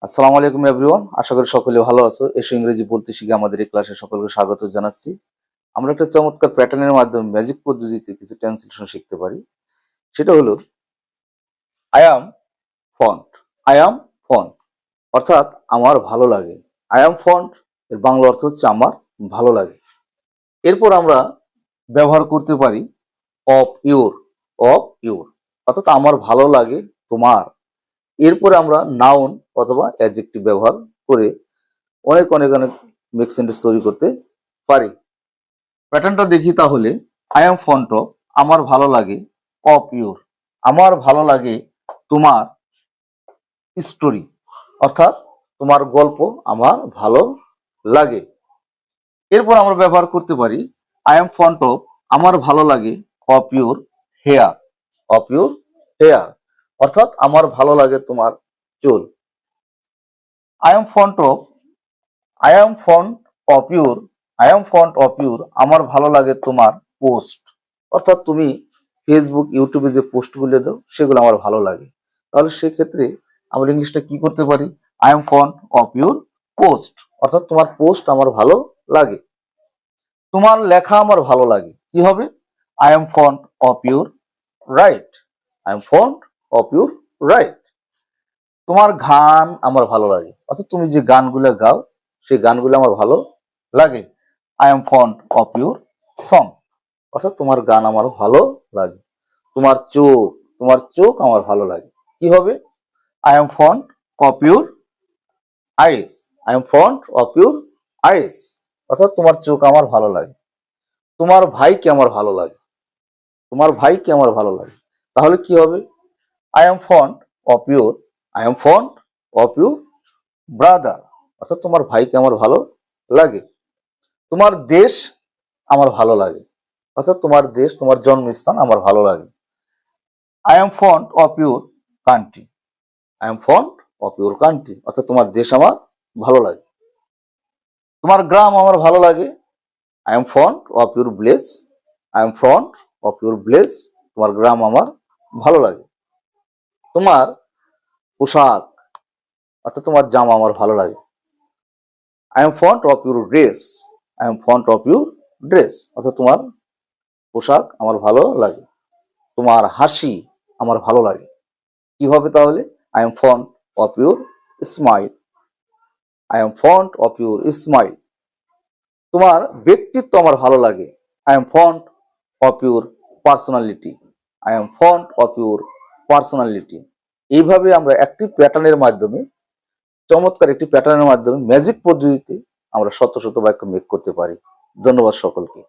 আসসালামু আলাইকুম এভরিওয়ান, আশা করি সকলে ভালো আছো। এসো ইংরেজি বলতে শিখে আমাদের এই ক্লাসে সকলকে স্বাগত জানাচ্ছি। আমরা একটা চমৎকার প্যাটার্নের মাধ্যমে ম্যাজিক পদ্ধতিতে কিছু ট্রান্সলেশন শিখতে পারি। সেটা হলো I am font. I am font অর্থাৎ আমার ভালো লাগে। আই অ্যাম ফন্ট এর বাংলা অর্থ হচ্ছে আমার ভালো লাগে। এরপর আমরা ব্যবহার করতে পারি অফ ইউর। অফ ইউর অর্থাৎ আমার ভালো লাগে তোমার। এরপরে আমরা নাউন অথবা অ্যাডজেক্টিভ ব্যবহার করে অনেক অনেক অনেক মেক সেন্টেন্স তৈরি করতে পারি। প্যাটার্নটা দেখি তাহলে। আই এম ফন্ট অফ, আমার ভালো লাগে। অফ ইউর, আমার ভালো লাগে তোমার স্টোরি, অর্থাৎ তোমার গল্প আমার ভালো লাগে। এরপর আমরা ব্যবহার করতে পারি আই এম ফন্ট অফ, আমার ভালো লাগে of your hair. Of your hair অর্থাৎ আমার ভালো লাগে তোমার চুল। I am fond of, I am fond of your, I am fond of your, আমার ভালো লাগে তোমার পোস্ট, অর্থাৎ তুমি ফেসবুক ইউটিউবে যে পোস্টগুলো দাও সেগুলো আমার ভালো লাগে। তাহলে সেক্ষেত্রে আমরা ইংলিশটা কি করতে পারি? I am fond of your post, অর্থাৎ তোমার পোস্ট আমার ভালো লাগে। তোমার লেখা আমার ভালো লাগে, কি হবে? I am fond of your right. I am fond of your right. তোমার গান আমার ভালো লাগে, অর্থাৎ তুমি যে গানগুলো গাও সেই গানগুলো আমার ভালো লাগে। I am fond of your song, অর্থাৎ তোমার গান আমার ভালো লাগে। তোমার চোখ, তোমার চোখ আমার ভালো লাগে, কি হবে? I am fond of your eyes. I am fond of your eyes, অর্থাৎ তোমার চোখ আমার ভালো লাগে। তোমার ভাইকে আমার ভালো লাগে, তোমার ভাইকে আমার ভালো লাগে, তাহলে কি হবে? I am fond of your, I am fond of your brother, অর্থাৎ তোমার ভাইকে আমার ভালো লাগে। তোমার দেশ আমার ভালো লাগে, অর্থাৎ তোমার দেশ, তোমার জন্মস্থান আমার ভালো লাগে। I am fond of your country. I am fond of your country, অর্থাৎ তোমার দেশ আমার ভালো লাগে। তোমার গ্রাম আমার ভালো লাগে। I am fond of your village. I am fond of your village, তোমার গ্রাম আমার ভালো লাগে। তোমার পোশাক অর্থাৎ তোমার জামা আমার ভালো লাগে। I am fond of your dress. I am fond of your dress, অর্থাৎ তোমার পোশাক আমার ভালো লাগে। তোমার হাসি আমার ভালো লাগে, কি হবে তাহলে? I am fond of your smile. I am fond of your smile. তোমার ব্যক্তিত্ব আমার ভালো লাগে। I am fond of your personality. I am fond of your personality. এইভাবে আমরা একটি প্যাটার্নের মাধ্যমে, চমৎকার একটি প্যাটার্নের মাধ্যমে ম্যাজিক পদ্ধতিতে আমরা শত শত বাক্য মেক করতে পারি। ধন্যবাদ সকলকে।